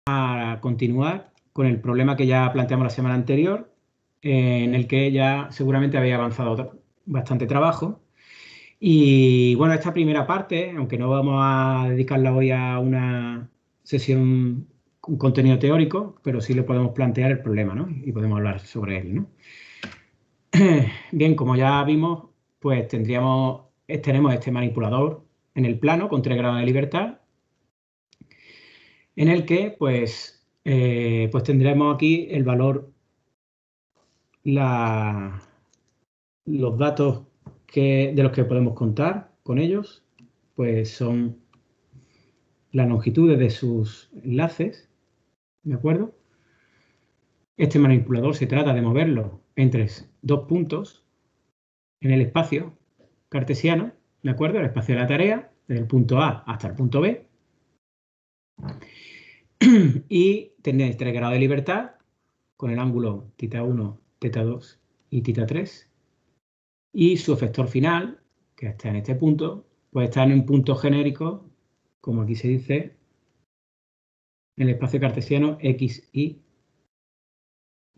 a continuar con el problema que ya planteamos la semana anterior, en el que ya seguramente había avanzado bastante trabajo. Y bueno, esta primera parte, aunque no vamos a dedicarla hoy a una sesión con contenido teórico, pero sí le podemos plantear el problema, ¿no? Y podemos hablar sobre él, ¿no? Bien, como ya vimos, pues tenemos este manipulador en el plano con 3 grados de libertad, en el que pues tendremos aquí el valor, los datos de los que podemos contar con ellos, pues son las longitudes de sus enlaces, ¿de acuerdo? Este manipulador se trata de moverlo entre 2 puntos en el espacio cartesiano, ¿de acuerdo? El espacio de la tarea, desde el punto A hasta el punto B. Y tenéis 3 grados de libertad con el ángulo θ1, θ2 y θ3. Y su efector final, que está en este punto, puede estar en un punto genérico, como aquí se dice, en el espacio cartesiano x, y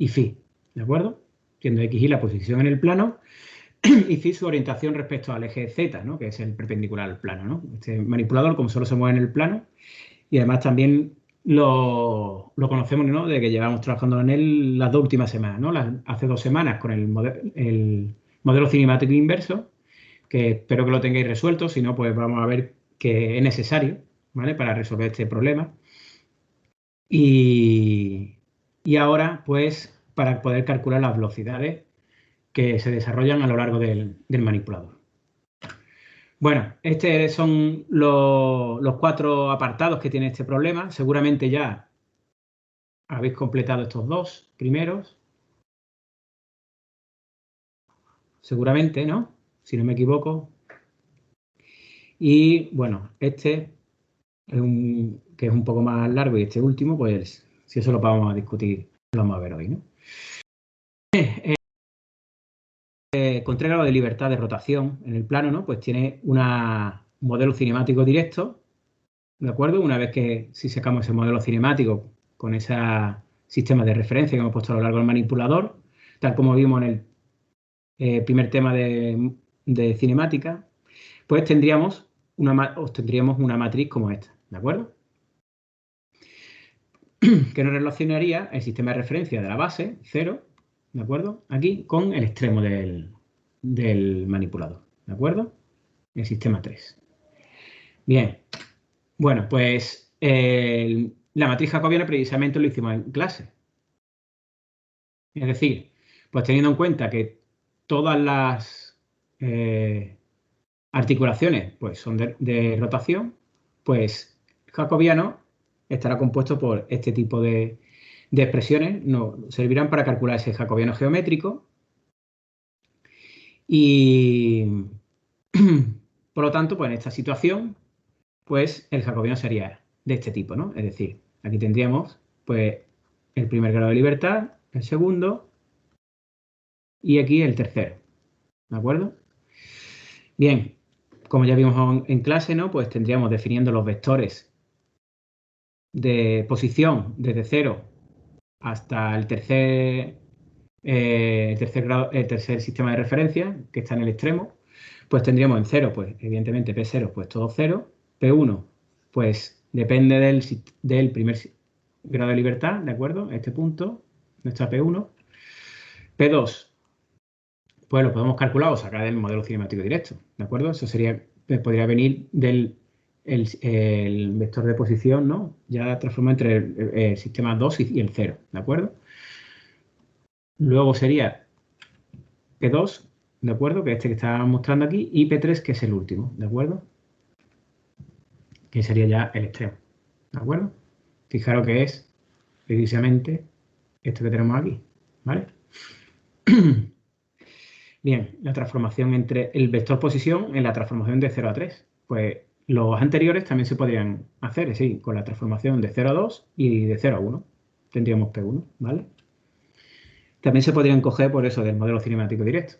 phi, ¿de acuerdo? Siendo x, y la posición en el plano y phi su orientación respecto al eje z, ¿no? Que es el perpendicular al plano, ¿no? Este manipulador, como solo se mueve en el plano, y además también lo conocemos, ¿no? De que llevamos trabajando en él las 2 últimas semanas, ¿no? Hace 2 semanas con el modelo cinemático inverso, que espero que lo tengáis resuelto, si no, pues vamos a ver que es necesario, ¿vale? Para resolver este problema. Y ahora, pues, para poder calcular las velocidades que se desarrollan a lo largo del manipulador. Bueno, estos son los 4 apartados que tiene este problema. Seguramente ya habéis completado estos 2 primeros. Seguramente, ¿no? Si no me equivoco. Y bueno, este que es un poco más largo, y este último, pues si eso lo vamos a discutir, lo vamos a ver hoy, ¿no? Con 3 grados de libertad de rotación en el plano, ¿no? Pues tiene un modelo cinemático directo, ¿de acuerdo? Una vez que si sacamos ese modelo cinemático con ese sistema de referencia que hemos puesto a lo largo del manipulador, tal como vimos en el primer tema de cinemática, pues obtendríamos una matriz como esta, ¿de acuerdo? Que nos relacionaría el sistema de referencia de la base, 0, ¿de acuerdo? Aquí con el extremo del manipulador, ¿de acuerdo? El sistema 3. Bien, bueno, pues la matriz jacobiana precisamente lo hicimos en clase. Es decir, pues teniendo en cuenta que todas las articulaciones pues son de rotación, pues jacobiano estará compuesto por este tipo de expresiones, nos servirán para calcular ese jacobiano geométrico y por lo tanto, pues en esta situación, pues el jacobiano sería de este tipo, ¿no? Es decir, aquí tendríamos pues el primer grado de libertad, el segundo y aquí el tercero, ¿de acuerdo? Bien, como ya vimos en clase, ¿no? Pues tendríamos definiendo los vectores de posición desde 0 hasta el tercer sistema de referencia, que está en el extremo, pues tendríamos en 0, pues evidentemente P0, pues todo 0, P1, pues depende del primer grado de libertad, ¿de acuerdo? Este punto, nuestra P1. P2, pues lo podemos calcular o sacar del modelo cinemático directo, ¿de acuerdo? Eso podría venir del el vector de posición, ¿no? Ya transforma entre el sistema 2 y el 0, ¿de acuerdo? Luego sería P2, ¿de acuerdo? Que es este que está mostrando aquí, y P3, que es el último, ¿de acuerdo? Que sería ya el extremo, ¿de acuerdo? Fijaros que es precisamente esto que tenemos aquí, ¿vale? Bien, la transformación entre el vector posición en la transformación de 0 a 3. Pues los anteriores también se podrían hacer, es decir, con la transformación de 0 a 2 y de 0 a 1. Tendríamos P1, ¿vale? También se podrían coger por eso del modelo cinemático directo.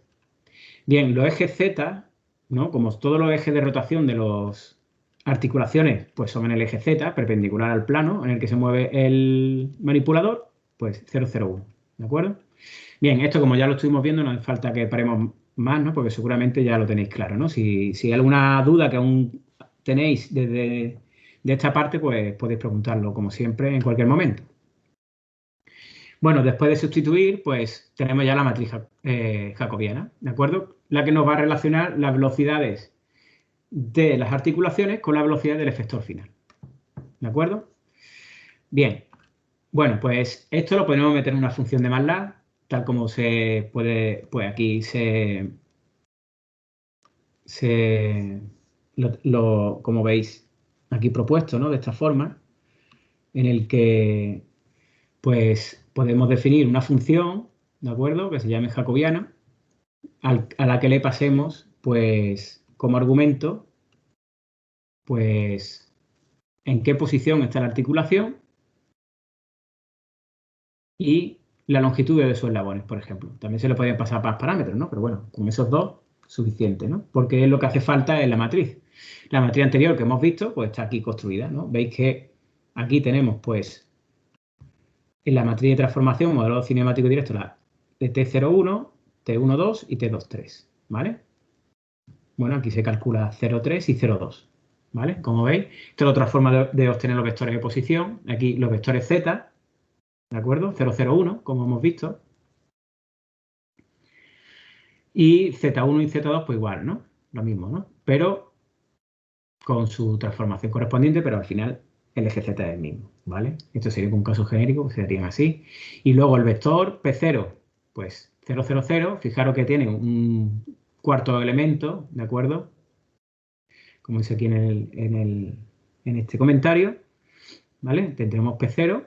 Bien, los ejes Z, ¿no? Como todos los ejes de rotación de los articulaciones pues son en el eje Z, perpendicular al plano en el que se mueve el manipulador, pues 0,01, ¿de acuerdo? Bien, esto como ya lo estuvimos viendo, no hace falta que paremos más, ¿no? Porque seguramente ya lo tenéis claro, ¿no? Si hay alguna duda que aún tenéis de esta parte, pues podéis preguntarlo, como siempre, en cualquier momento. Bueno, después de sustituir, pues tenemos ya la matriz jacobiana, ¿de acuerdo? La que nos va a relacionar las velocidades de las articulaciones con la velocidad del efector final, ¿de acuerdo? Bien, bueno, pues esto lo podemos meter en una función de MATLAB, tal como se puede, pues aquí como veis aquí propuesto, ¿no? De esta forma, en el que pues podemos definir una función, ¿de acuerdo? Que se llame jacobiana, a la que le pasemos, pues, como argumento, pues, en qué posición está la articulación y la longitud de sus eslabones, por ejemplo. También se le podían pasar más parámetros, ¿no? Pero bueno, con esos dos, suficiente, ¿no? Porque es lo que hace falta en la matriz. La matriz anterior que hemos visto, pues está aquí construida, ¿no? Veis que aquí tenemos, pues, en la matriz de transformación, modelo cinemático directo, la de T01, T12 y T23, ¿vale? Bueno, aquí se calcula 0,3 y 0,2, ¿vale? Como veis, esta es otra forma de obtener los vectores de posición. Aquí los vectores Z, ¿de acuerdo? 0,01, como hemos visto. Y Z1 y Z2, pues igual, ¿no? Lo mismo, ¿no? Pero con su transformación correspondiente, pero al final el eje Z es el mismo, ¿vale? Esto sería un caso genérico, que serían así. Y luego el vector P0, pues 0, 0, 0. Fijaros que tiene un cuarto elemento, ¿de acuerdo? Como dice aquí en este comentario, ¿vale? Tendremos P0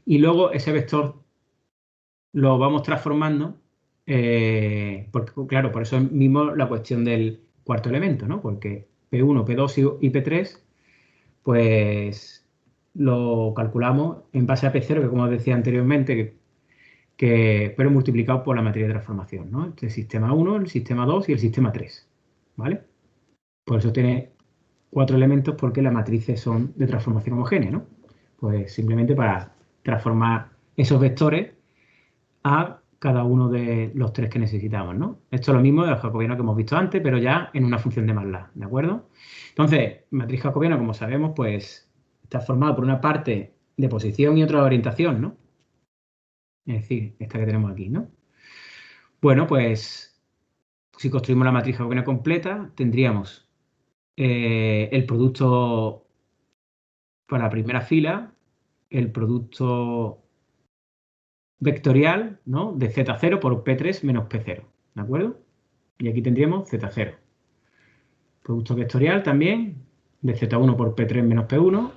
y luego ese vector lo vamos transformando, porque claro, por eso mismo la cuestión del cuarto elemento, ¿no? Porque P1, P2 y P3, pues lo calculamos en base a P0, que como os decía anteriormente, pero multiplicado por la matriz de transformación, ¿no? Este sistema 1, el sistema 2 y el sistema 3, ¿vale? Por eso tiene 4 elementos, porque las matrices son de transformación homogénea, ¿no? Pues simplemente para transformar esos vectores a cada uno de los 3 que necesitamos, ¿no? Esto es lo mismo de los jacobianos que hemos visto antes, pero ya en una función de MATLAB, ¿de acuerdo? Entonces, matriz jacobiana, como sabemos, pues está formada por una parte de posición y otra de orientación, ¿no? Es decir, esta que tenemos aquí, ¿no? Bueno, pues si construimos la matriz jacobiana completa, tendríamos el producto para la primera fila, el producto vectorial, ¿no? De Z0 por P3 menos P0, ¿de acuerdo? Y aquí tendríamos Z0. Producto vectorial también de Z1 por P3 menos P1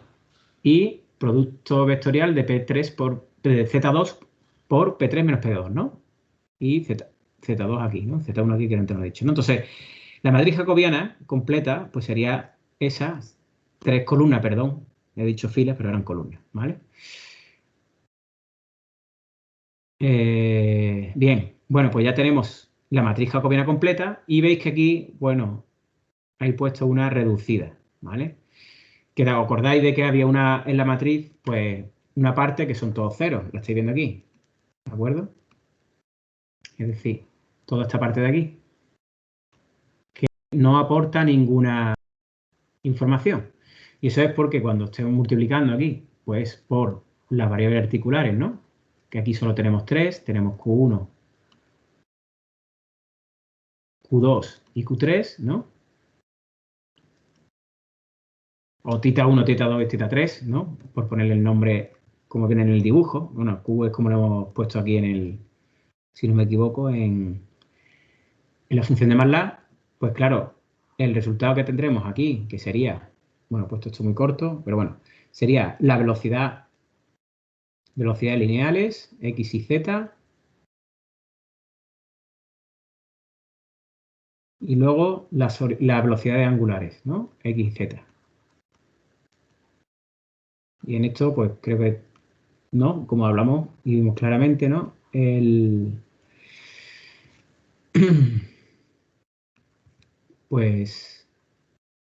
y producto vectorial de P3 de Z2 por P3 menos P2, ¿no? Y Z2 aquí, ¿no? Z1 aquí que antes lo he dicho, ¿no? Entonces, la matriz jacobiana completa, pues sería esas 3 columnas, perdón, he dicho filas, pero eran columnas, ¿vale? Bien, bueno, pues ya tenemos la matriz jacobiana completa y veis que aquí, bueno, hay puesto una reducida, ¿vale? Que os acordáis de que había una en la matriz, pues una parte que son todos ceros, la estáis viendo aquí, ¿de acuerdo? Es decir, toda esta parte de aquí, que no aporta ninguna información. Y eso es porque cuando estemos multiplicando aquí, pues por las variables articulares, ¿no? Que aquí solo tenemos 3, tenemos Q1, Q2 y Q3, ¿no? O tita 1, tita 2 y tita 3, ¿no? Por ponerle el nombre como viene en el dibujo. Bueno, Q es como lo hemos puesto aquí si no me equivoco, en la función de MATLAB. Pues claro, el resultado que tendremos aquí, que sería, bueno, he puesto esto muy corto, pero bueno, sería la velocidades lineales, X y Z, y luego las velocidades angulares, ¿no? X y Z. Y en esto, pues creo que, ¿no? Como hablamos y vimos claramente, ¿no? Pues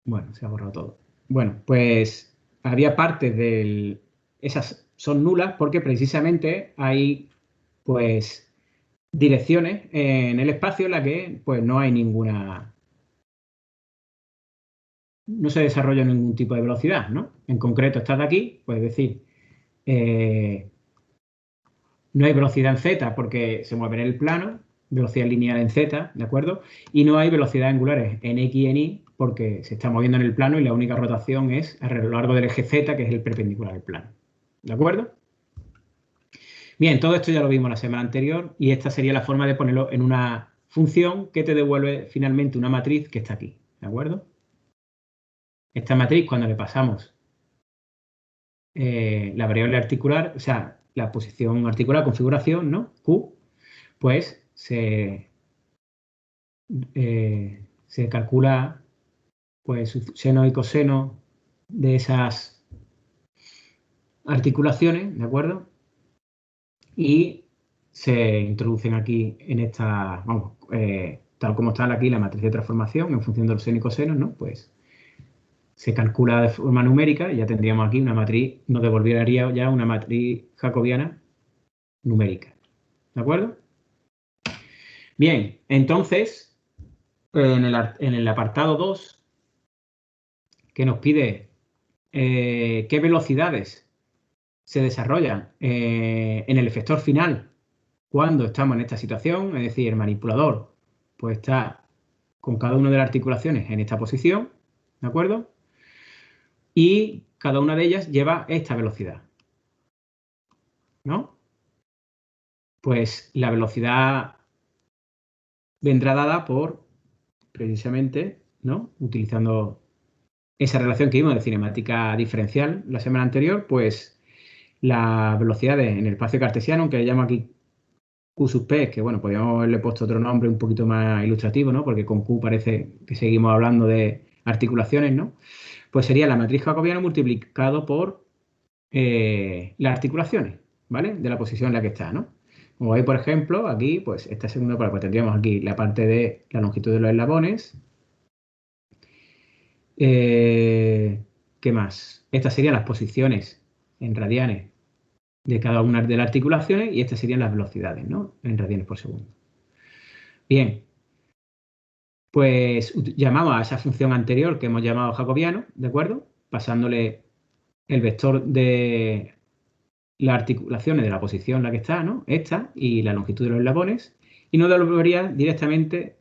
Bueno, se ha borrado todo. Bueno, pues había partes del... Esas son nulas porque precisamente hay, pues, direcciones en el espacio en la que, pues, no hay ninguna... No se desarrolla ningún tipo de velocidad, ¿no? En concreto, estás de aquí, puedes decir, no hay velocidad en z porque se mueve en el plano, velocidad lineal en z, ¿de acuerdo? Y no hay velocidad angulares en x y en y porque se está moviendo en el plano y la única rotación es a lo largo del eje z, que es el perpendicular al plano. ¿De acuerdo? Bien, todo esto ya lo vimos la semana anterior y esta sería la forma de ponerlo en una función que te devuelve finalmente una matriz que está aquí. ¿De acuerdo? Esta matriz, cuando le pasamos la variable articular, o sea, la posición articular, configuración, ¿no? Q, pues se calcula pues su seno y coseno de esas articulaciones, ¿de acuerdo? Y se introducen aquí en esta, vamos, tal como está aquí la matriz de transformación en función de los senos y cosenos, ¿no? Pues se calcula de forma numérica y ya tendríamos aquí una matriz, nos devolvería ya una matriz jacobiana numérica, ¿de acuerdo? Bien, entonces, en el apartado 2, que nos pide qué velocidades se desarrollan en el efector final cuando estamos en esta situación, es decir, el manipulador pues está con cada una de las articulaciones en esta posición, ¿de acuerdo? Y cada una de ellas lleva esta velocidad, ¿no? Pues la velocidad vendrá dada por, precisamente, ¿no? Utilizando esa relación que vimos de cinemática diferencial la semana anterior, pues la velocidad en el espacio cartesiano, que le llamo aquí Q sub P, que bueno, podríamos haberle puesto otro nombre un poquito más ilustrativo, ¿no? Porque con Q parece que seguimos hablando de articulaciones, ¿no? Pues sería la matriz jacobiana multiplicado por las articulaciones, ¿vale? De la posición en la que está, ¿no? Como veis, por ejemplo, aquí, pues esta segunda parte, pues tendríamos aquí la parte de la longitud de los eslabones. ¿Qué más? Estas serían las posiciones en radianes de cada una de las articulaciones y estas serían las velocidades, ¿no? En radianes por segundo. Bien, pues llamamos a esa función anterior que hemos llamado jacobiano, ¿de acuerdo? Pasándole el vector de las articulaciones de la posición en la que está, ¿no? Esta y la longitud de los eslabones y nos devolvería directamente,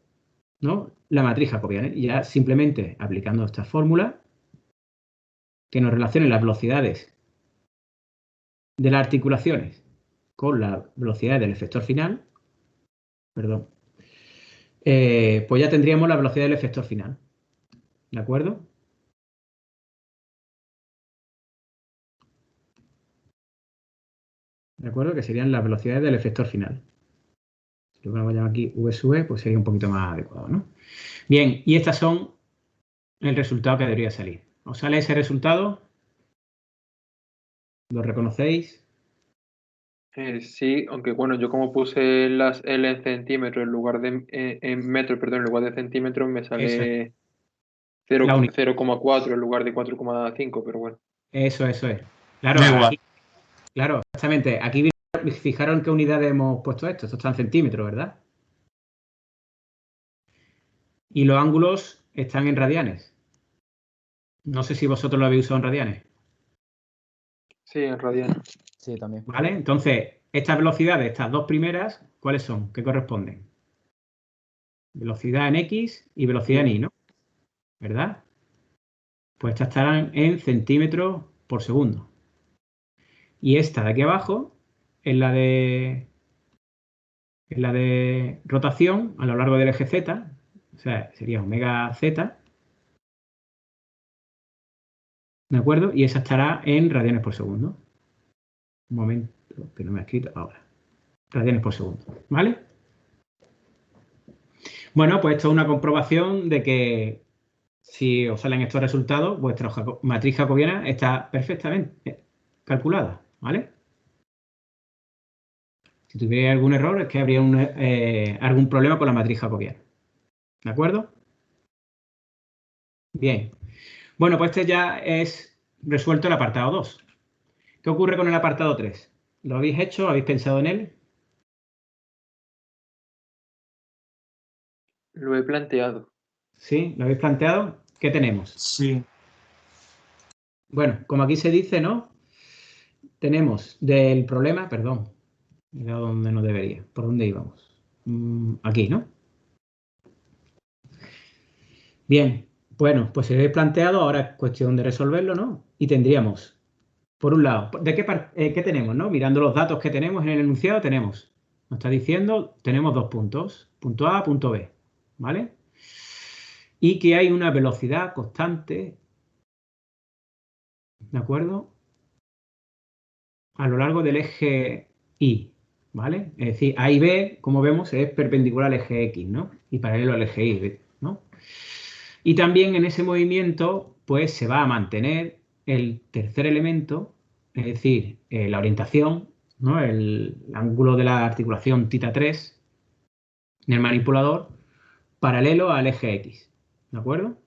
¿no? La matriz jacobiana. Y ya simplemente aplicando esta fórmula que nos relacione las velocidades de las articulaciones con la velocidad del efector final, perdón, pues ya tendríamos la velocidad del efector final, ¿de acuerdo? ¿De acuerdo? Que serían las velocidades del efector final. Si lo ponemos aquí V sub E, pues sería un poquito más adecuado, ¿no? Bien, y estas son el resultado que debería salir. ¿Os sale ese resultado? ¿Lo reconocéis? Sí, aunque bueno, yo como puse las L en centímetros en lugar de en metros, perdón, en lugar de centímetros me Eso es. sale La unidad. 0,4 en lugar de 4,5, pero bueno. Eso es. Claro, Da igual. aquí, claro, exactamente. Aquí fijaron en qué unidad hemos puesto esto. Esto está en centímetros, ¿verdad? Y los ángulos están en radianes. No sé si vosotros lo habéis usado en radianes. Sí, en radianes. Sí, también. ¿Vale? Entonces, estas velocidades, estas dos primeras, ¿cuáles son? ¿Qué corresponden? Velocidad en X y velocidad en Y, ¿no? ¿Verdad? Pues estas estarán en centímetros por segundo. Y esta de aquí abajo es la de rotación a lo largo del eje Z, o sea, sería omega Z, ¿de acuerdo? Y esa estará en radianes por segundo. Un momento, que no me ha escrito ahora. Radianes por segundo, ¿vale? Bueno, pues esto es una comprobación de que si os salen estos resultados, vuestra matriz jacobiana está perfectamente calculada, ¿vale? Si tuviera algún error es que habría algún problema con la matriz jacobiana. ¿De acuerdo? Bien. Bueno, pues este ya es resuelto el apartado 2. ¿Qué ocurre con el apartado 3? ¿Lo habéis hecho? ¿Habéis pensado en él? Lo he planteado. ¿Sí? ¿Lo habéis planteado? ¿Qué tenemos? Sí. Bueno, como aquí se dice, ¿no? Tenemos del problema, perdón, he dado donde no debería. ¿Por dónde íbamos? Aquí, ¿no? Bien, bueno, pues se habéis planteado, ahora es cuestión de resolverlo, ¿no? Y tendríamos, por un lado, ¿qué tenemos, no? Mirando los datos que tenemos en el enunciado, tenemos, nos está diciendo, tenemos dos puntos, punto A, punto B, ¿vale? Y que hay una velocidad constante, ¿de acuerdo? A lo largo del eje Y, ¿vale? Es decir, A y B, como vemos, es perpendicular al eje X, ¿no? Y paralelo al eje Y, ¿no? Y también en ese movimiento, pues se va a mantener el tercer elemento, es decir, la orientación, ¿no? El ángulo de la articulación θ3 en el manipulador, paralelo al eje X, ¿de acuerdo?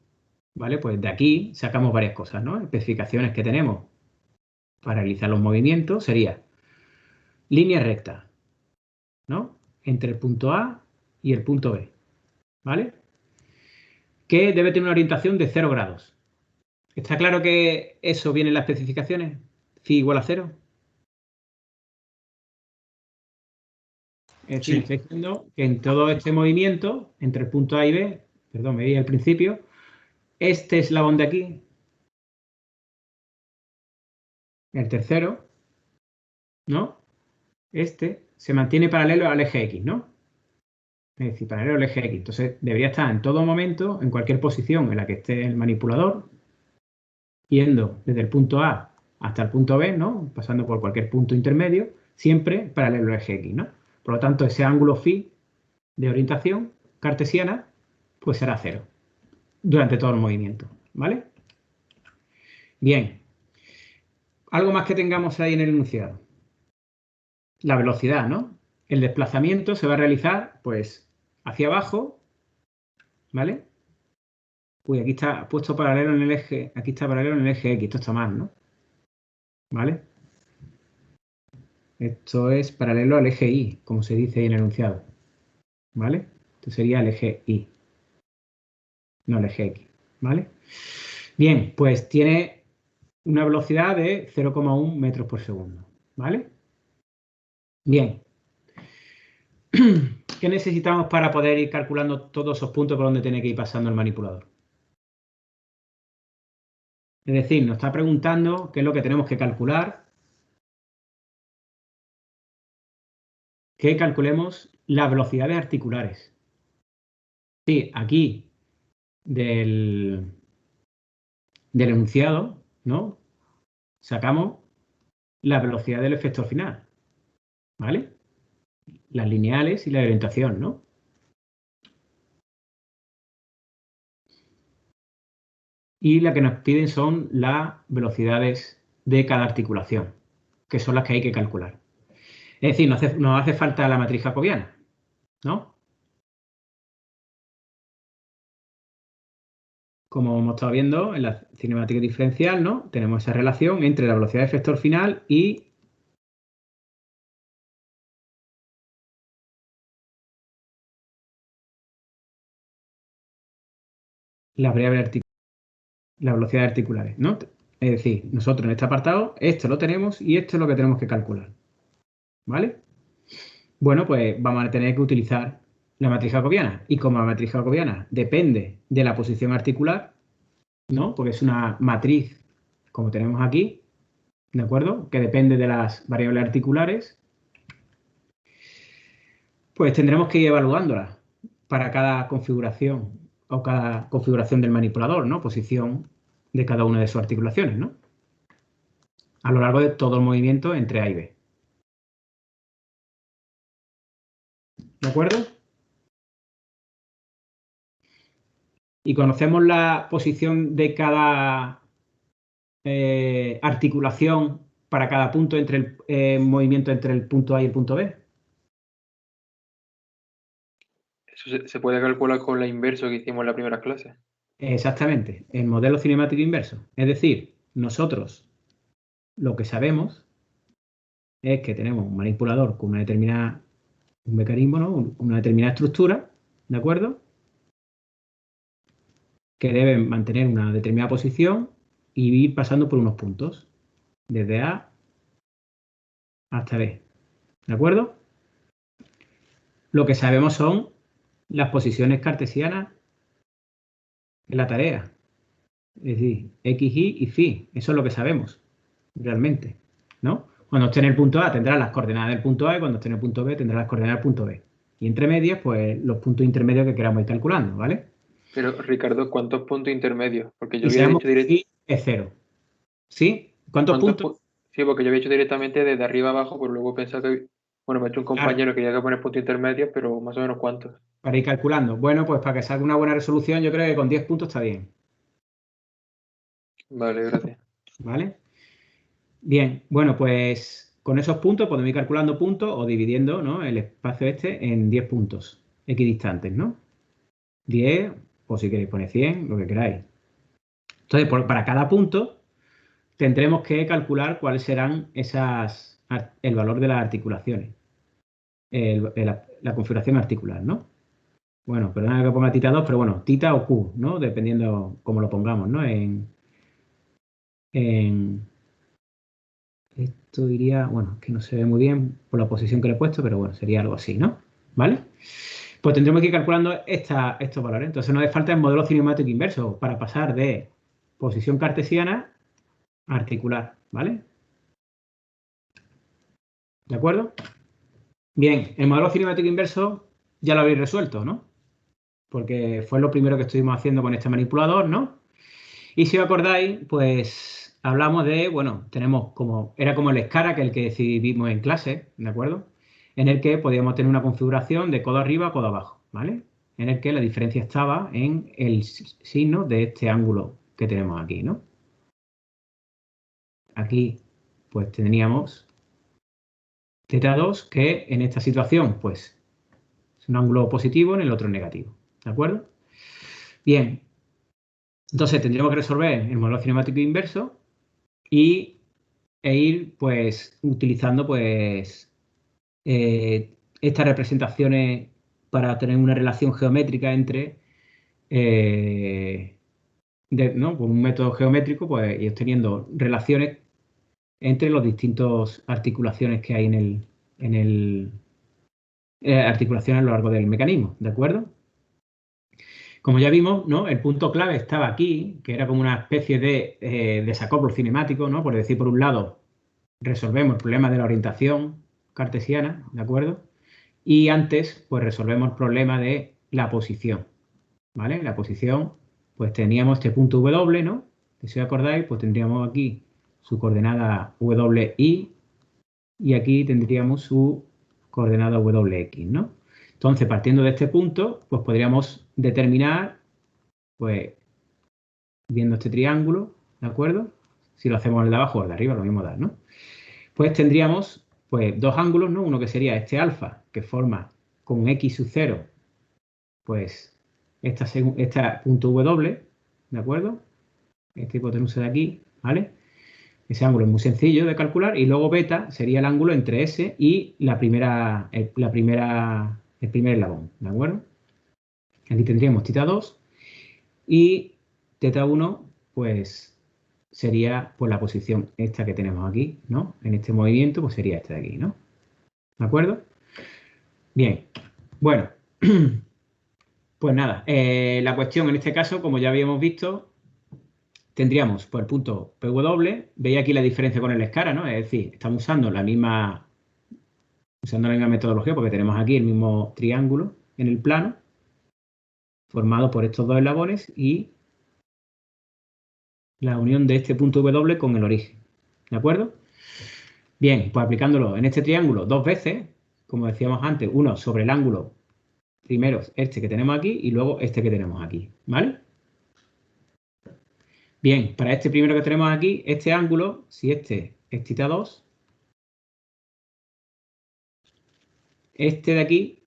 ¿Vale? Pues de aquí sacamos varias cosas, ¿no? Especificaciones que tenemos para realizar los movimientos sería línea recta, ¿no? Entre el punto A y el punto B, ¿vale? Que debe tener una orientación de 0 grados. ¿Está claro que eso viene en las especificaciones? Phi igual a 0. Es decir, Sí. me está diciendo que en todo este movimiento, entre el punto A y B, perdón, me di al principio, este eslabón de aquí, el tercero, ¿no? Este se mantiene paralelo al eje X, ¿no? Es decir, paralelo al eje X. Entonces, debería estar en todo momento, en cualquier posición en la que esté el manipulador, yendo desde el punto A hasta el punto B, ¿no? Pasando por cualquier punto intermedio, siempre paralelo al eje X, ¿no? Por lo tanto, ese ángulo phi de orientación cartesiana, pues será 0 durante todo el movimiento, ¿vale? Bien. Algo más que tengamos ahí en el enunciado. La velocidad, ¿no? El desplazamiento se va a realizar, pues, hacia abajo, ¿vale? Uy, aquí está puesto paralelo en el eje, aquí está paralelo en el eje X, esto está mal, ¿no? ¿Vale? Esto es paralelo al eje Y, como se dice ahí en el enunciado, ¿vale? Esto sería el eje Y, no el eje X, ¿vale? Bien, pues tiene una velocidad de 0,1 metros por segundo, ¿vale? Bien. ¿Qué necesitamos para poder ir calculando todos esos puntos por donde tiene que ir pasando el manipulador? Es decir, nos está preguntando qué es lo que tenemos que calcular, que calculemos las velocidades articulares. Sí, aquí del enunciado, ¿no? Sacamos la velocidad del efector final, ¿vale? Las lineales y la de orientación, ¿no? Y la que nos piden son las velocidades de cada articulación, que son las que hay que calcular. Es decir, nos hace falta la matriz jacobiana, ¿no? Como hemos estado viendo en la cinemática diferencial, ¿no? Tenemos esa relación entre la velocidad de efector final y la velocidad articulares, ¿no? Es decir, nosotros en este apartado, esto lo tenemos y esto es lo que tenemos que calcular, ¿vale? Bueno, pues vamos a tener que utilizar la matriz jacobiana. Y como la matriz jacobiana depende de la posición articular, ¿no? Porque es una matriz, como tenemos aquí, ¿de acuerdo? Que depende de las variables articulares, pues tendremos que ir evaluándola para cada configuración o cada configuración del manipulador, ¿no? Posición de cada una de sus articulaciones, ¿no? A lo largo de todo el movimiento entre A y B. ¿De acuerdo? Y conocemos la posición de cada articulación para cada punto entre el movimiento entre el punto A y el punto B. Eso se puede calcular con la inverso que hicimos en la primera clase. Exactamente, el modelo cinemático inverso. Es decir, nosotros lo que sabemos es que tenemos un manipulador con una determinada, un mecanismo, ¿no? Una determinada estructura, ¿de acuerdo? Que debe mantener una determinada posición y ir pasando por unos puntos, desde A hasta B, ¿de acuerdo? Lo que sabemos son las posiciones cartesianas en la tarea, es decir, X, Y Phi, eso es lo que sabemos realmente, ¿no? Cuando esté en el punto A tendrá las coordenadas del punto A y cuando esté en el punto B tendrá las coordenadas del punto B. Y entre medias, pues los puntos intermedios que queramos ir calculando, ¿vale? Pero, Ricardo, ¿cuántos puntos intermedios? Porque yo Y había sabemos dicho que phi es 0. ¿Sí? ¿Cuántos ¿cuántos puntos? puntos? Sí, porque yo había hecho directamente desde arriba abajo, pero luego pensaba que, bueno, me ha hecho un Claro, compañero que ya que poner puntos intermedios, pero más o menos cuántos. para ir calculando. Bueno, pues para que salga una buena resolución, yo creo que con 10 puntos está bien, Vale, gracias. ¿vale? Bien, bueno, pues con esos puntos podemos ir calculando puntos o dividiendo, ¿no? El espacio este en 10 puntos equidistantes, ¿no? 10, o si queréis poner 100, lo que queráis. Entonces, para cada punto tendremos que calcular cuáles serán el valor de las articulaciones, la configuración articular, ¿no? Bueno, perdona que ponga tita 2, pero bueno, tita o Q, ¿no? Dependiendo cómo lo pongamos, ¿no? En esto iría, bueno, que no se ve muy bien por la posición que le he puesto, pero bueno, sería algo así, ¿no? ¿Vale? Pues tendremos que ir calculando estos valores. Entonces nos hace falta el modelo cinemático inverso para pasar de posición cartesiana a articular, ¿vale? ¿De acuerdo? Bien, el modelo cinemático inverso ya lo habéis resuelto, ¿no? Porque fue lo primero que estuvimos haciendo con este manipulador, ¿no? Y si os acordáis, pues hablamos de, bueno, era como el SCARA, que es el que decidimos en clase, ¿de acuerdo? En el que podíamos tener una configuración de codo arriba, codo abajo, ¿vale? En el que la diferencia estaba en el signo de este ángulo que tenemos aquí, ¿no? Aquí, pues teníamos θ2, que en esta situación, pues es un ángulo positivo, en el otro negativo, ¿de acuerdo? Bien, entonces tendríamos que resolver el modelo cinemático inverso e ir pues utilizando pues estas representaciones para tener una relación geométrica entre ¿no? Con un método geométrico pues y obteniendo relaciones entre las distintas articulaciones que hay articulaciones a lo largo del mecanismo, ¿de acuerdo? Como ya vimos, ¿no? El punto clave estaba aquí, que era como una especie de desacoplo cinemático, ¿no? Por decir, por un lado, resolvemos el problema de la orientación cartesiana, ¿de acuerdo? Y antes, pues resolvemos el problema de la posición, ¿vale? La posición, pues teníamos este punto W, ¿no? Que si os acordáis, pues tendríamos aquí su coordenada WI y aquí tendríamos su coordenada WX, ¿no? Entonces, partiendo de este punto, pues podríamos determinar, pues, viendo este triángulo, ¿de acuerdo? Si lo hacemos el de abajo o el de arriba, lo mismo da, ¿no? Pues tendríamos, pues, dos ángulos, ¿no? Uno que sería este alfa, que forma con X sub 0, pues, esta punto W, ¿de acuerdo? Esta hipotenusa de aquí, ¿vale? Ese ángulo es muy sencillo de calcular y luego beta sería el ángulo entre S y el primer eslabón, ¿de acuerdo? Aquí tendríamos θ2 y θ1 pues sería pues la posición esta que tenemos aquí, ¿no? En este movimiento pues sería esta de aquí, ¿no? ¿De acuerdo? Bien, bueno, pues nada, la cuestión en este caso, como ya habíamos visto, tendríamos por el punto PW, veis aquí la diferencia con el SCARA, ¿no? Es decir, estamos usando la misma metodología porque tenemos aquí el mismo triángulo en el plano formado por estos dos eslabones y la unión de este punto W con el origen, ¿de acuerdo? Bien, pues aplicándolo en este triángulo dos veces, como decíamos antes, uno sobre el ángulo primero este que tenemos aquí y luego este que tenemos aquí, ¿vale? Bien, para este primero que tenemos aquí, este ángulo, si este es θ2, este de aquí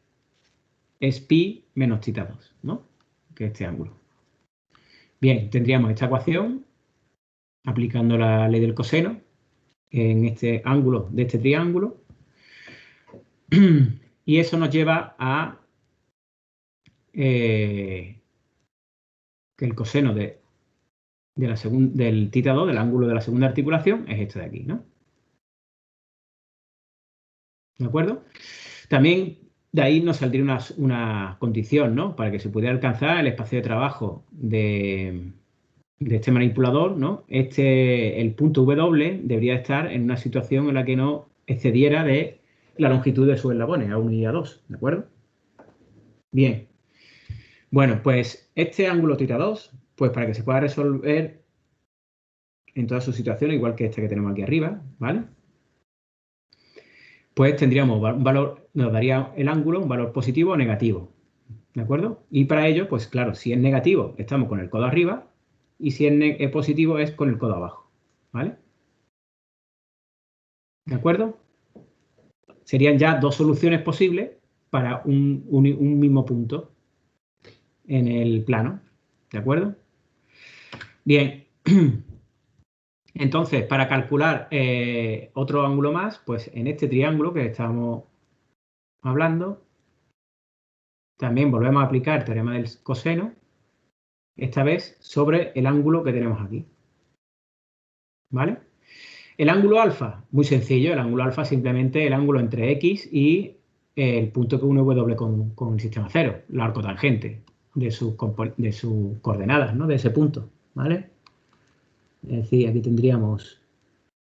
es pi menos θ2, ¿no? Que es este ángulo. Bien, tendríamos esta ecuación aplicando la ley del coseno en este ángulo de este triángulo. Y eso nos lleva a que el coseno del θ2, del ángulo de la segunda articulación, es este de aquí, ¿no? ¿De acuerdo? También de ahí nos saldría una condición, ¿no? Para que se pudiera alcanzar el espacio de trabajo de este manipulador, ¿no? El punto W debería estar en una situación en la que no excediera de la longitud de sus eslabones, A1 y A2, ¿de acuerdo? Bien. Bueno, pues este ángulo θ2, pues para que se pueda resolver en todas sus situaciones, igual que este que tenemos aquí arriba, ¿vale? Pues tendríamos un valor, nos daría el ángulo un valor positivo o negativo, ¿de acuerdo? Y para ello, pues claro, si es negativo, estamos con el codo arriba, y si es positivo, es con el codo abajo, ¿vale? ¿De acuerdo? Serían ya dos soluciones posibles para un mismo punto en el plano, ¿de acuerdo? Bien, entonces, para calcular otro ángulo más, pues en este triángulo que estamos hablando, también volvemos a aplicar el teorema del coseno, esta vez sobre el ángulo que tenemos aquí, ¿vale? El ángulo alfa, muy sencillo, el ángulo alfa es simplemente el ángulo entre X y el punto que une W con el sistema cero, la arcotangente de sus coordenadas, ¿no? De ese punto, ¿vale? Es decir, aquí tendríamos,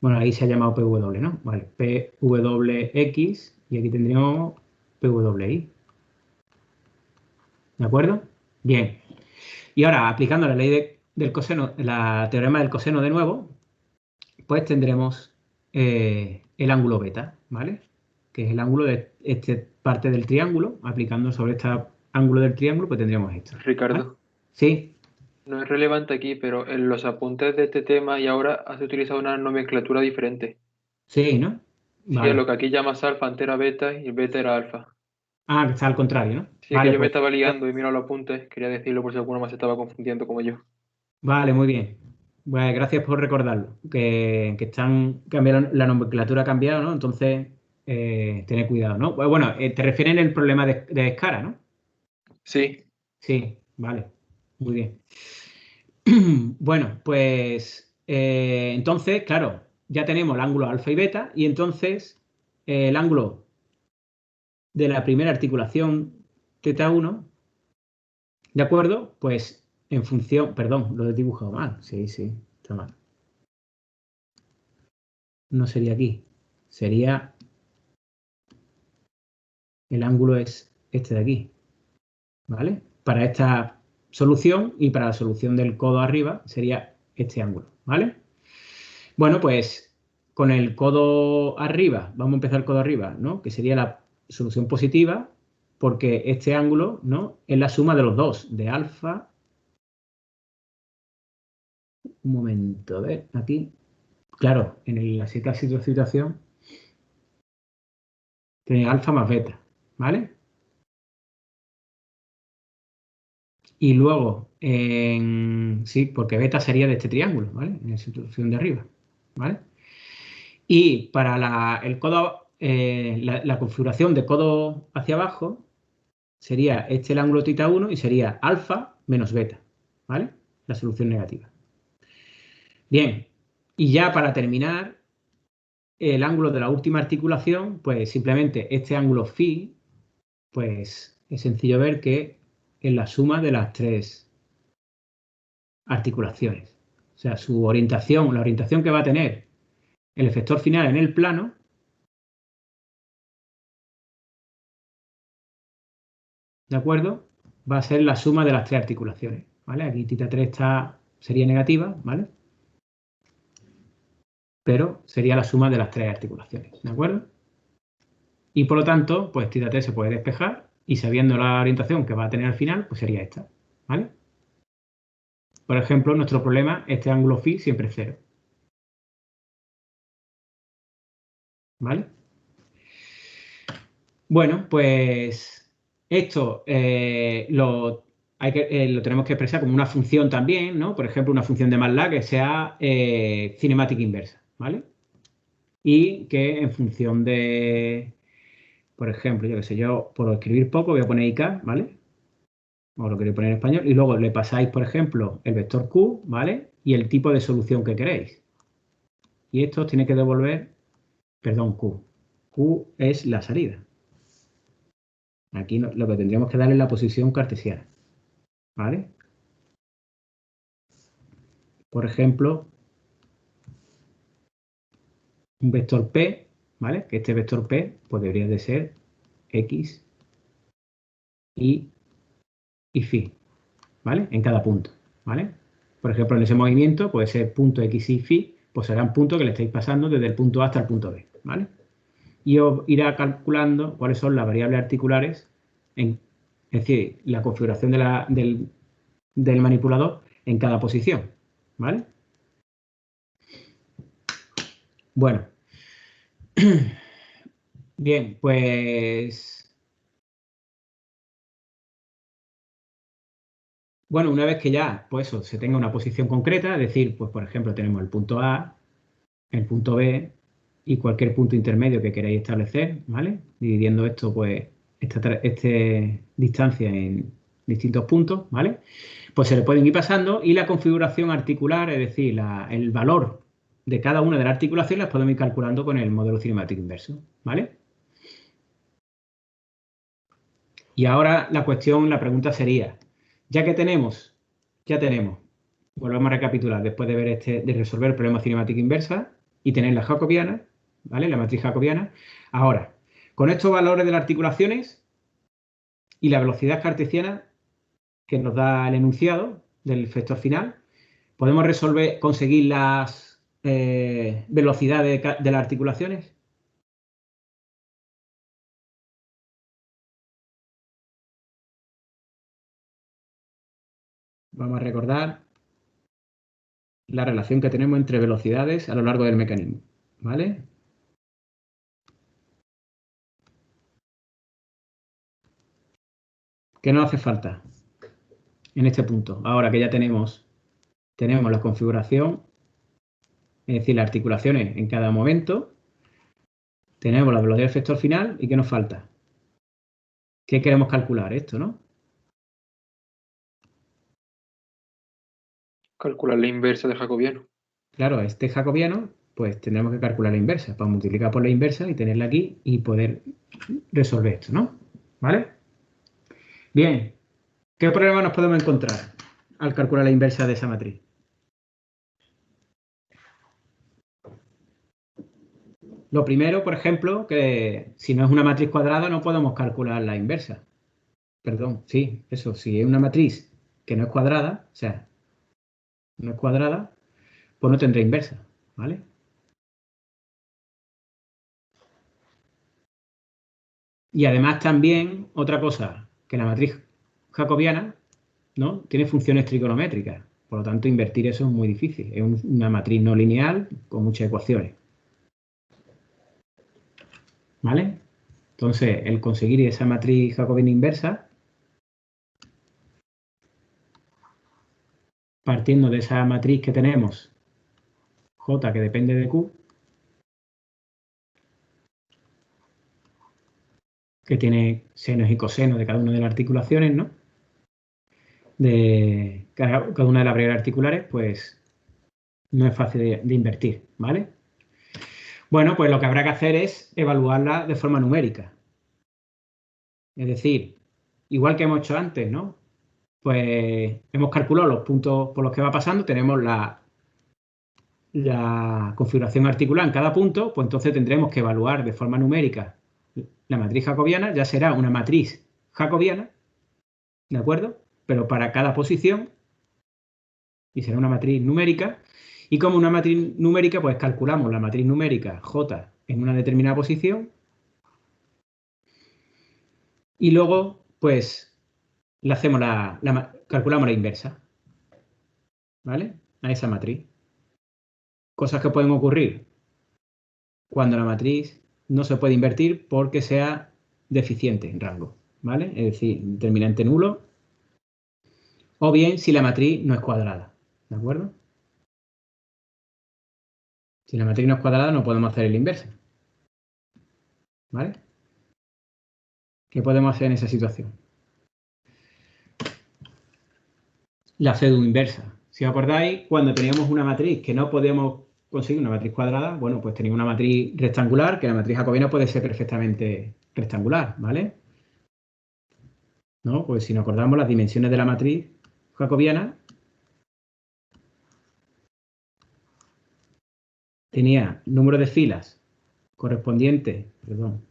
bueno, ahí se ha llamado PW, ¿no? Vale, PWX y aquí tendríamos PWI. ¿De acuerdo? Bien. Y ahora, aplicando la ley del coseno, la teorema del coseno de nuevo, pues tendremos el ángulo beta, ¿vale? Que es el ángulo de esta parte del triángulo. Aplicando sobre este ángulo del triángulo, pues tendríamos esto. ¿Vale? Ricardo, Sí, no es relevante aquí, pero en los apuntes de este tema y ahora has utilizado una nomenclatura diferente. sí, ¿no? Sí, a Vale. lo que aquí llamas alfa antes era beta y el beta era alfa. Ah, que está al contrario, ¿no? Sí, es que Vale, yo me pues. estaba liando y mira los apuntes, quería decirlo por si alguno más se estaba confundiendo como yo. Vale, muy bien. Pues gracias por recordarlo. Que están cambiando, la nomenclatura ha cambiado, ¿no? Entonces, tener cuidado, ¿no? Pues bueno, te refieres en el problema de escara, ¿no? Sí, Sí, vale. Muy bien. Bueno, pues entonces, claro, ya tenemos el ángulo alfa y beta, y entonces el ángulo de la primera articulación θ1, ¿de acuerdo? Pues en función, perdón, lo he dibujado mal. Sí, sí, está mal. No sería aquí. Sería, el ángulo es este de aquí, ¿vale? Para esta solución y para la solución del codo arriba sería este ángulo, ¿vale? Bueno, pues con el codo arriba, vamos a empezar el codo arriba, ¿no? Que sería la solución positiva, porque este ángulo, ¿no? Es la suma de los dos, de alfa. Un momento, a ver, aquí. Claro, en la situación tiene alfa más beta, ¿vale? Y luego, sí, porque beta sería de este triángulo, ¿vale? En la situación de arriba, ¿vale? Y para el codo, la configuración de codo hacia abajo, sería este el ángulo θ1 y sería alfa menos beta, ¿vale? La solución negativa. Bien, y ya para terminar, el ángulo de la última articulación, pues simplemente este ángulo phi, pues es sencillo ver que es la suma de las tres articulaciones. O sea, su orientación, la orientación que va a tener el efector final en el plano, ¿de acuerdo? Va a ser la suma de las tres articulaciones, ¿vale? Aquí θ3 sería negativa, ¿vale? Pero sería la suma de las tres articulaciones, ¿de acuerdo? Y por lo tanto, pues θ3 se puede despejar y sabiendo la orientación que va a tener al final, pues sería esta, ¿vale? Por ejemplo, en nuestro problema, este ángulo phi siempre es cero, ¿vale? Bueno, pues esto lo tenemos que expresar como una función también, ¿no? Por ejemplo, una función de MATLAB que sea cinemática inversa, ¿vale? Y que en función de, por ejemplo, yo qué sé, yo por escribir poco voy a poner IK, ¿vale? O lo queréis poner en español. Y luego le pasáis, por ejemplo, el vector Q, ¿vale? Y el tipo de solución que queréis. Y esto os tiene que devolver, perdón, Q. Q es la salida. Aquí lo que tendríamos que darle es la posición cartesiana, ¿vale? Por ejemplo, un vector P, ¿vale? Que este vector P pues debería de ser X, Y y Phi, ¿vale? En cada punto, ¿vale? Por ejemplo, en ese movimiento puede ser punto X, Y, Phi, pues serán puntos que le estáis pasando desde el punto A hasta el punto B, ¿vale? Y os irá calculando cuáles son las variables articulares, es decir, la configuración del manipulador en cada posición, ¿vale? Bueno, bien, pues bueno, una vez que ya pues eso, se tenga una posición concreta, es decir, pues por ejemplo tenemos el punto A, el punto B y cualquier punto intermedio que queráis establecer, ¿vale? Dividiendo esto, pues, esta distancia en distintos puntos, ¿vale? Pues se le pueden ir pasando y la configuración articular, es decir, el valor de cada una de las articulaciones las podemos ir calculando con el modelo cinemático inverso, ¿vale? Y ahora la pregunta sería, ya tenemos, volvemos a recapitular después de ver de resolver el problema cinemático inversa y tener la jacobiana, ¿vale? La matriz jacobiana. Ahora, con estos valores de las articulaciones y la velocidad cartesiana que nos da el enunciado del vector final, podemos conseguir las velocidades de las articulaciones. Vamos a recordar la relación que tenemos entre velocidades a lo largo del mecanismo, ¿vale? ¿Qué nos hace falta en este punto? Ahora que ya tenemos la configuración, es decir, las articulaciones en cada momento, tenemos la velocidad del vector final y ¿qué nos falta? ¿Qué queremos calcular? Esto, ¿no? Calcular la inversa de jacobiano. Claro, este jacobiano, pues tendremos que calcular la inversa, para multiplicar por la inversa y tenerla aquí y poder resolver esto, ¿no? ¿Vale? Bien, ¿qué problema nos podemos encontrar al calcular la inversa de esa matriz? Lo primero, por ejemplo, que si no es una matriz cuadrada no podemos calcular la inversa. Perdón, sí, eso, si es una matriz que no es cuadrada, o sea, no es cuadrada, pues no tendrá inversa, ¿vale? Y además también, otra cosa, que la matriz jacobiana, ¿no? Tiene funciones trigonométricas, por lo tanto invertir eso es muy difícil, es una matriz no lineal con muchas ecuaciones, ¿vale? Entonces, el conseguir esa matriz jacobiana inversa, partiendo de esa matriz que tenemos, J que depende de Q, que tiene senos y cosenos de cada una de las articulaciones, ¿no? De cada una de las variables articulares, pues no es fácil de invertir, ¿vale? Bueno, pues lo que habrá que hacer es evaluarla de forma numérica. Es decir, igual que hemos hecho antes, ¿no? Pues hemos calculado los puntos por los que va pasando, tenemos la configuración articular en cada punto, pues entonces tendremos que evaluar de forma numérica la matriz jacobiana, ya será una matriz jacobiana, ¿de acuerdo? Pero para cada posición, y será una matriz numérica, y como una matriz numérica, pues calculamos la matriz numérica J en una determinada posición, y luego, pues, le hacemos calculamos la inversa, ¿vale? A esa matriz. Cosas que pueden ocurrir cuando la matriz no se puede invertir porque sea deficiente en rango, ¿vale? Es decir, determinante nulo o bien si la matriz no es cuadrada, ¿de acuerdo? Si la matriz no es cuadrada no podemos hacer el inverso, ¿vale? ¿Qué podemos hacer en esa situación? La pseudoinversa. Si os acordáis, cuando teníamos una matriz que no podíamos conseguir una matriz cuadrada, bueno, pues teníamos una matriz rectangular, que la matriz jacobiana puede ser perfectamente rectangular, ¿vale? ¿No? Pues si nos acordamos las dimensiones de la matriz jacobiana, tenía número de filas correspondiente, perdón,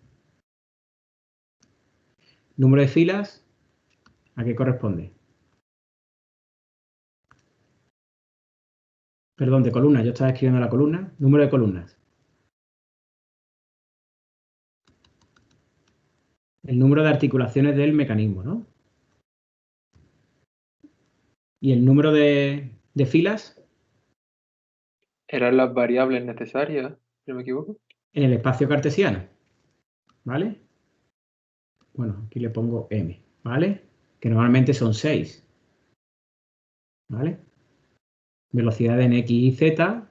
número de filas, ¿a qué corresponde? Perdón, de columnas, yo estaba escribiendo la columna, número de columnas. El número de articulaciones del mecanismo, ¿no? Y el número de filas Eran las variables necesarias, si no me equivoco. en el espacio cartesiano, ¿vale? Bueno, aquí le pongo m, ¿vale? Que normalmente son 6, ¿vale? Velocidad en x y z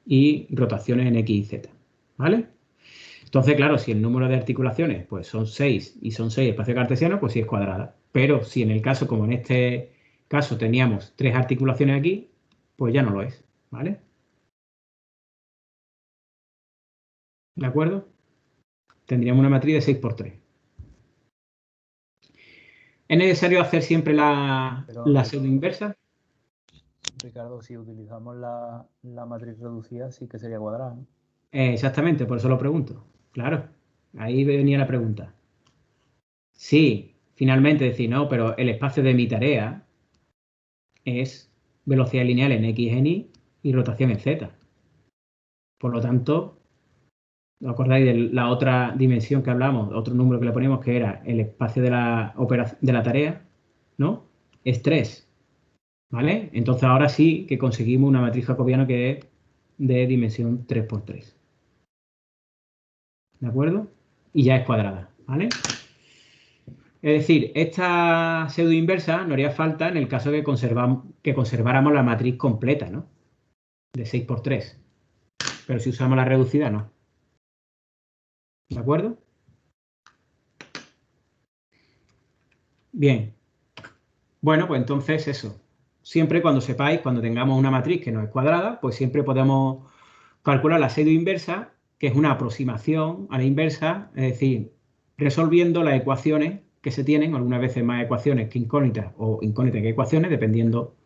y rotaciones en x y z, ¿vale? Entonces, claro, si el número de articulaciones pues son 6 y son 6 espacio cartesiano, pues sí es cuadrada. Pero si en el caso, como en este caso teníamos 3 articulaciones aquí, pues ya no lo es, ¿vale? ¿De acuerdo? Tendríamos una matriz de 6 por 3. ¿Es necesario hacer siempre la pseudo inversa? Ricardo, si utilizamos la matriz reducida, sí que sería cuadrada, ¿no? Exactamente, por eso lo pregunto. Claro, ahí venía la pregunta. Sí, finalmente decir, no, pero el espacio de mi tarea es velocidad lineal en x en y y rotación en z. Por lo tanto, ¿os acordáis de la otra dimensión que hablamos, otro número que le ponemos, que era el espacio de la tarea, ¿no? Es 3, ¿vale? Entonces ahora sí que conseguimos una matriz jacobiana que es de dimensión 3 por 3. ¿De acuerdo? Y ya es cuadrada, ¿vale? Es decir, esta pseudo inversa no haría falta en el caso de que conserváramos la matriz completa, ¿no? De 6 por 3. Pero si usamos la reducida, no. ¿De acuerdo? Bien. Bueno, pues entonces eso. Siempre cuando sepáis, cuando tengamos una matriz que no es cuadrada, pues siempre podemos calcular la pseudo inversa, que es una aproximación a la inversa, es decir, resolviendo las ecuaciones que se tienen, algunas veces más ecuaciones que incógnitas o incógnitas que ecuaciones, dependiendo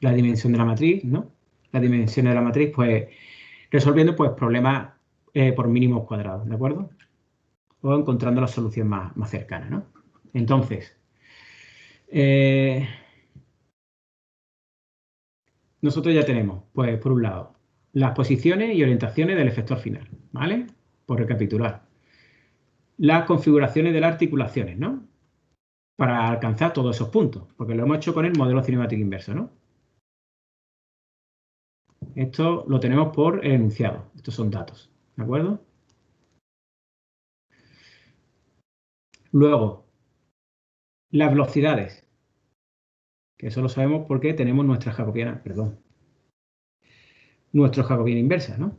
la dimensión de la matriz, ¿no? Las dimensiones de la matriz, pues resolviendo pues problemas por mínimos cuadrados, ¿de acuerdo? O encontrando la solución más cercana, ¿no? Entonces, nosotros ya tenemos, pues por un lado, las posiciones y orientaciones del efector final, ¿vale? Por recapitular. Las configuraciones de las articulaciones, ¿no? Para alcanzar todos esos puntos, porque lo hemos hecho con el modelo cinemático inverso, ¿no? Esto lo tenemos por el enunciado, estos son datos, ¿de acuerdo? Luego, las velocidades, que eso lo sabemos porque tenemos nuestra jacobiana, perdón, nuestra jacobiana inversa, ¿no?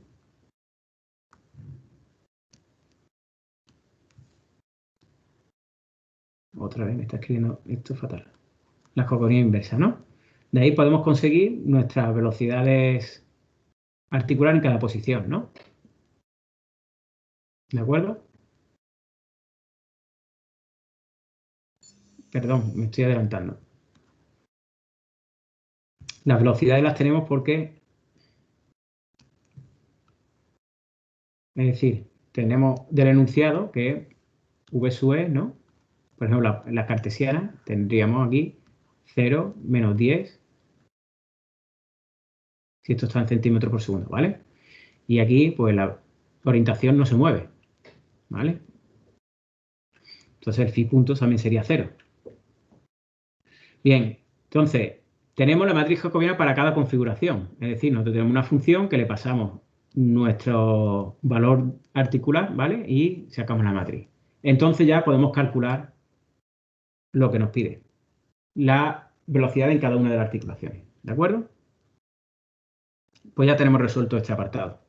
Otra vez me está escribiendo esto fatal. La jacobiana inversa, ¿no? De ahí podemos conseguir nuestras velocidades articulares en cada posición, ¿no? ¿De acuerdo? Perdón, me estoy adelantando. Las velocidades las tenemos porque, es decir, tenemos del enunciado que es v sub e, ¿no? Por ejemplo, la cartesiana tendríamos aquí 0, menos 10, si esto está en centímetros por segundo, ¿vale? Y aquí, pues la orientación no se mueve, ¿vale? Entonces el phi punto también sería 0. Bien, entonces tenemos la matriz jacobiana para cada configuración. Es decir, nosotros tenemos una función que le pasamos nuestro valor articular, ¿vale? Y sacamos la matriz. Entonces ya podemos calcular lo que nos pide. La velocidad en cada una de las articulaciones. ¿De acuerdo? Pues ya tenemos resuelto este apartado.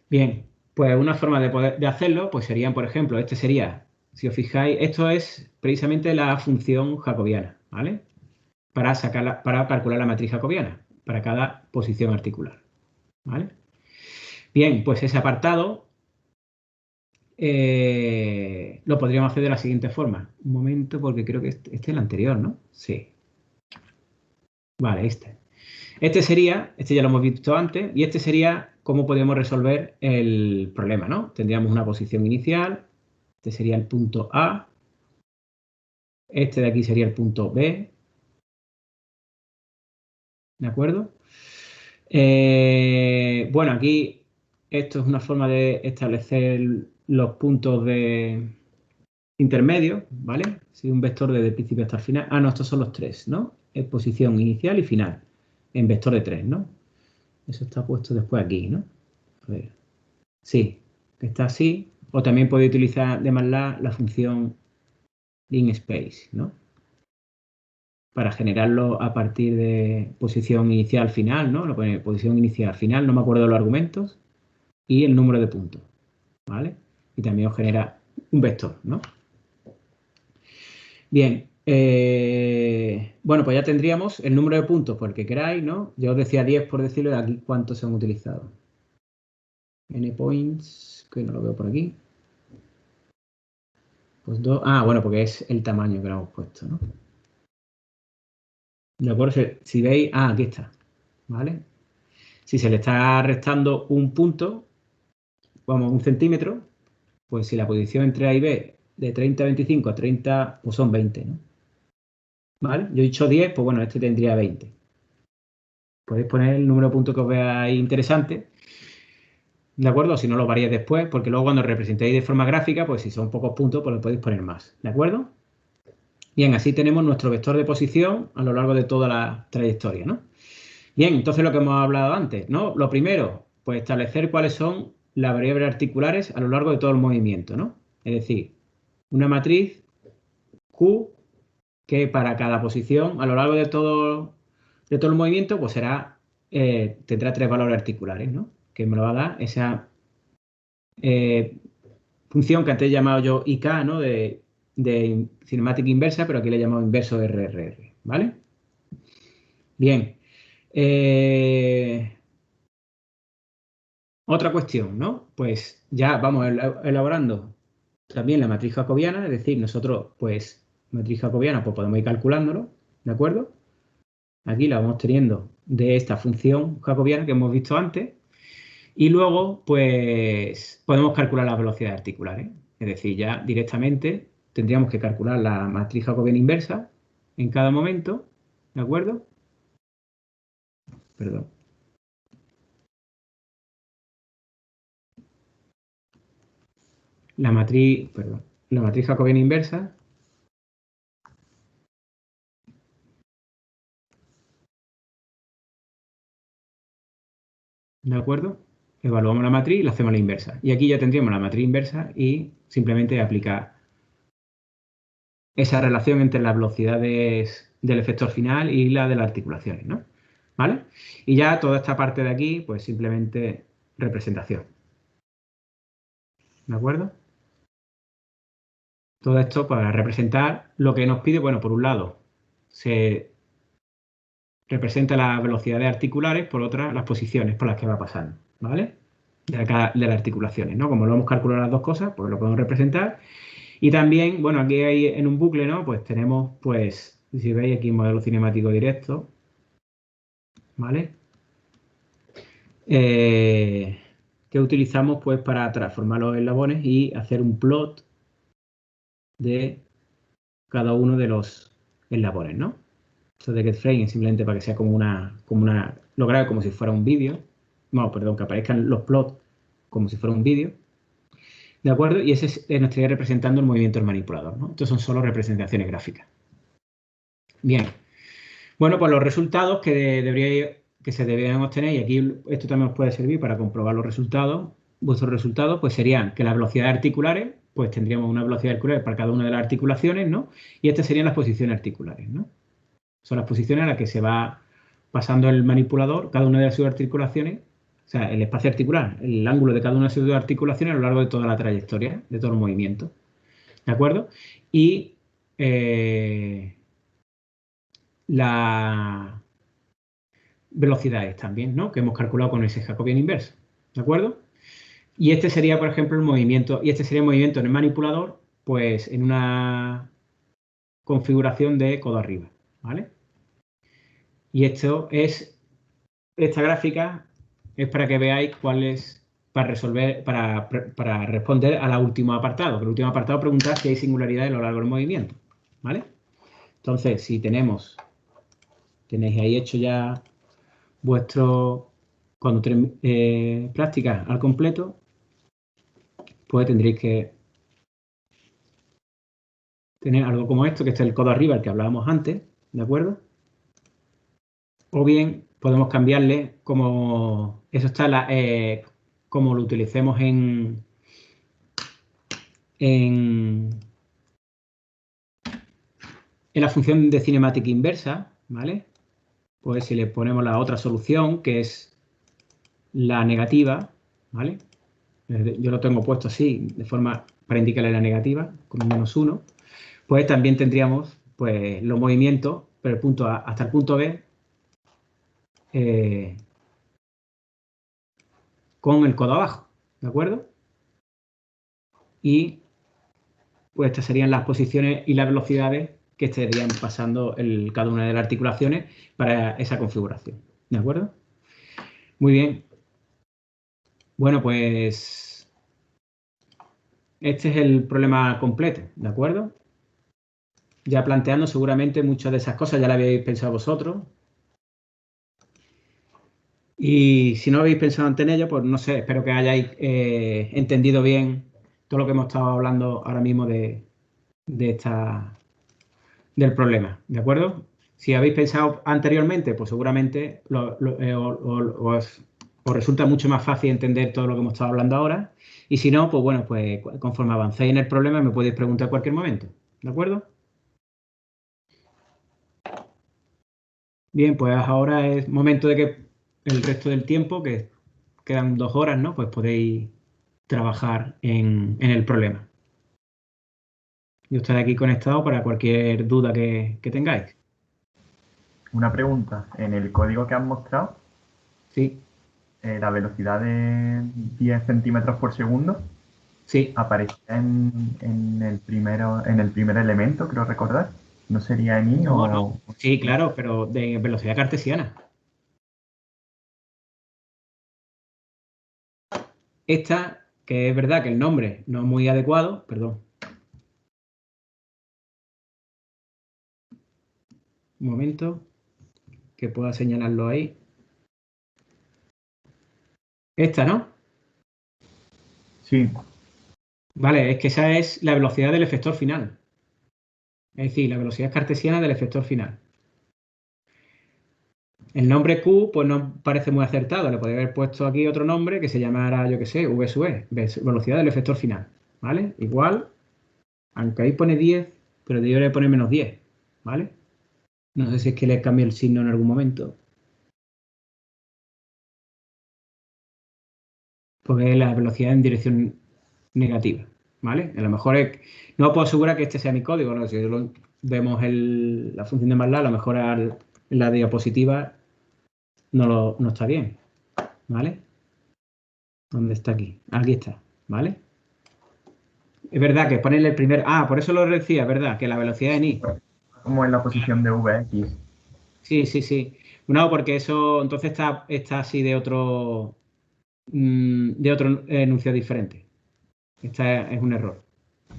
Bien, pues una forma de hacerlo pues serían, por ejemplo, este sería, si os fijáis, esto es precisamente la función jacobiana, ¿vale? Para calcular la matriz jacobiana, para cada posición articular, ¿vale? Bien, pues ese apartado lo podríamos hacer de la siguiente forma. Un momento, porque creo que este es el anterior, ¿no? Sí. Vale, este. Este ya lo hemos visto antes, y este sería cómo podemos resolver el problema, ¿no? Tendríamos una posición inicial, este sería el punto A, este de aquí sería el punto B, ¿de acuerdo? Bueno, aquí esto es una forma de establecer los puntos de intermedios, ¿vale? Si un vector desde el principio hasta el final. Ah, no, estos son los tres, ¿no? Es posición inicial y final, en vector de 3, ¿no? Eso está puesto después aquí, ¿no? A ver. Sí, está así. O también puede utilizar de MATLAB la función linspace, ¿no? Para generarlo a partir de posición inicial final, ¿no? Lo pone posición inicial final, no me acuerdo de los argumentos, y el número de puntos, ¿vale? Y también os genera un vector, ¿no? Bien, bueno, pues ya tendríamos el número de puntos por el que queráis, ¿no? Yo os decía 10 por decirlo, y aquí cuántos se han utilizado. N-points, que no lo veo por aquí. Pues 2, bueno, porque es el tamaño que le hemos puesto, ¿no? De acuerdo, si veis, aquí está, ¿vale? Si se le está restando un punto, vamos, 1 centímetro, pues si la posición entre A y B de 30 a 25 a 30, pues son 20, ¿no? ¿Vale? Yo he dicho 10, pues bueno, este tendría 20. Podéis poner el número de puntos que os veáis interesante, ¿de acuerdo? Si no lo varíais después, porque luego cuando representéis de forma gráfica, pues si son pocos puntos, pues le podéis poner más, ¿de acuerdo? Bien, así tenemos nuestro vector de posición a lo largo de toda la trayectoria, ¿no? Bien, entonces lo que hemos hablado antes, ¿no? Lo primero, pues establecer cuáles son las variables articulares a lo largo de todo el movimiento, ¿no? Es decir, una matriz Q que para cada posición a lo largo de todo el movimiento, pues tendrá 3 valores articulares, ¿no? Que me lo va a dar esa función que antes he llamado yo IK, ¿no? De cinemática inversa, pero aquí le he llamado inverso RRR, ¿vale? Bien. Otra cuestión, ¿no? Pues ya vamos elaborando también la matriz jacobiana, es decir, nosotros, pues, matriz jacobiana, pues podemos ir calculándolo, ¿de acuerdo? Aquí la vamos teniendo de esta función jacobiana que hemos visto antes. Y luego, pues, podemos calcular las velocidades articulares. Es decir, ya directamente tendríamos que calcular la matriz jacobiana inversa en cada momento, ¿de acuerdo? Perdón. La matriz jacobiana inversa. ¿De acuerdo? Evaluamos la matriz y la hacemos la inversa. Y aquí ya tendríamos la matriz inversa y simplemente aplicar esa relación entre las velocidades del efector final y la de las articulaciones, ¿no? ¿Vale? Y ya toda esta parte de aquí, pues simplemente representación. ¿De acuerdo? Todo esto para representar lo que nos pide, bueno, por un lado, se representa las velocidades articulares, por otra, las posiciones por las que va pasando, ¿vale? De las articulaciones, ¿no? Como lo hemos calculado las dos cosas, pues lo podemos representar. Y también, bueno, aquí hay en un bucle, ¿no? Pues tenemos, pues, si veis aquí modelo cinemático directo, ¿vale? Que utilizamos, pues, para transformar los eslabones y hacer un plot de cada uno de los eslabones, ¿no? Esto de getFrame es simplemente para que sea lo grave como si fuera un vídeo. No, perdón, que aparezcan los plots como si fuera un vídeo. ¿De acuerdo? Y ese nos estaría representando el movimiento del manipulador, ¿no? Estos son solo representaciones gráficas. Bien. Bueno, pues los resultados que se deberían obtener, y aquí esto también os puede servir para comprobar los resultados, vuestros resultados, pues serían que las velocidades articulares, pues tendríamos una velocidad circular para cada una de las articulaciones, ¿no? Y estas serían las posiciones articulares, ¿no? Son las posiciones a las que se va pasando el manipulador, cada una de sus articulaciones, o sea, el espacio articular, el ángulo de cada una de sus articulaciones a lo largo de toda la trayectoria, de todo el movimiento. ¿De acuerdo? Y las velocidades también, ¿no? Que hemos calculado con ese Jacobian inverso. ¿De acuerdo? Y este sería, por ejemplo, el movimiento, y este sería el movimiento en el manipulador, pues en una configuración de codo arriba, ¿vale? Y esta gráfica es para que veáis cuál es, para resolver, para responder al último apartado, que el último apartado pregunta si hay singularidades a lo largo del movimiento, ¿vale? Entonces, si tenéis ahí hecho ya vuestro, cuando prácticas al completo, pues tendréis que tener algo como esto, que es el codo arriba, el que hablábamos antes, ¿de acuerdo? O bien podemos cambiarle como eso está como lo utilicemos en la función de cinemática inversa, ¿vale? Pues si le ponemos la otra solución, que es la negativa, ¿vale? Yo lo tengo puesto así, de forma para indicarle la negativa, con un -1, pues también tendríamos pues, los movimientos, pero el punto A hasta el punto B, con el codo abajo, ¿de acuerdo? Y pues estas serían las posiciones y las velocidades que estarían pasando cada una de las articulaciones para esa configuración, ¿de acuerdo? Muy bien. Bueno, pues este es el problema completo, ¿de acuerdo? Ya planteando seguramente muchas de esas cosas ya las habéis pensado vosotros. Y si no habéis pensado antes en ello, pues no sé, espero que hayáis entendido bien todo lo que hemos estado hablando ahora mismo del problema, ¿de acuerdo? Si habéis pensado anteriormente, pues seguramente os resulta mucho más fácil entender todo lo que hemos estado hablando ahora. Y si no, pues bueno, pues conforme avancéis en el problema me podéis preguntar en cualquier momento, ¿de acuerdo? Bien, pues ahora es momento de que el resto del tiempo, que quedan 2 horas, ¿no? Pues podéis trabajar en el problema. Yo estaré aquí conectado para cualquier duda que tengáis. Una pregunta. En el código que has mostrado, Sí, la velocidad de 10 centímetros por segundo sí. aparece en el primer elemento, creo recordar. ¿No sería en I o...? No. Sí, claro, pero de velocidad cartesiana. Esta, que es verdad que el nombre no es muy adecuado, perdón. Un momento, que pueda señalarlo ahí. Esta, ¿no? Sí. Vale, es que esa es la velocidad del efector final. Es decir, la velocidad cartesiana del efector final. El nombre Q, pues no parece muy acertado. Le podría haber puesto aquí otro nombre que se llamara, yo qué sé, V sub E, velocidad del efector final. ¿Vale? Igual, aunque ahí pone 10, pero yo le pone -10. ¿Vale? No sé si es que le cambie el signo en algún momento. Porque es la velocidad en dirección negativa. ¿Vale? A lo mejor no os puedo asegurar que este sea mi código, ¿no? Si vemos la función de MATLAB, a lo mejor en la diapositiva no está bien. ¿Vale? ¿Dónde está aquí? Aquí está. ¿Vale? Es verdad que ponerle el primer... Ah, por eso lo decía, es verdad, que la velocidad en I. Como en la posición de VX. Sí, sí, sí. No, porque eso entonces está así de otro enunciado diferente. Esta es un error.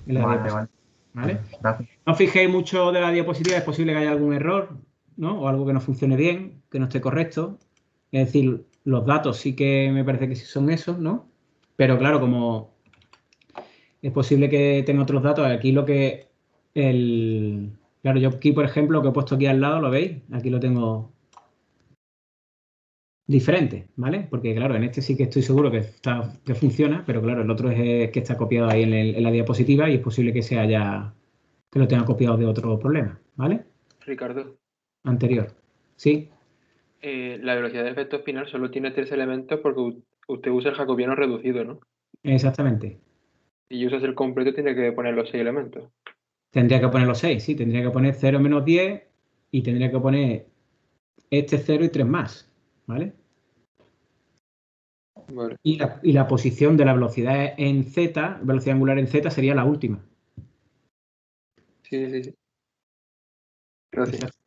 En la diapositiva, ¿vale? Gracias. No os fijéis mucho de la diapositiva, es posible que haya algún error, ¿no? O algo que no funcione bien, que no esté correcto. Es decir, los datos sí que me parece que sí son esos, ¿no? Pero claro, como es posible que tenga otros datos, aquí claro, yo aquí, por ejemplo, lo que he puesto aquí al lado, ¿lo veis? Aquí lo tengo diferente, ¿vale? Porque, claro, en este sí que estoy seguro que funciona, pero, claro, el otro es que está copiado ahí en la diapositiva y es posible que lo tenga copiado de otro problema, ¿vale? Ricardo, Anterior. Sí, la velocidad de efecto final solo tiene 3 elementos porque usted usa el jacobiano reducido, ¿no? exactamente. Y usas el completo, tiene que poner los 6 elementos. Tendría que poner los 6, sí. Tendría que poner 0 menos 10 y tendría que poner este 0 y 3 más, ¿vale? Vale. Y la posición de la velocidad en Z, velocidad angular en Z, sería la última. Sí. Gracias.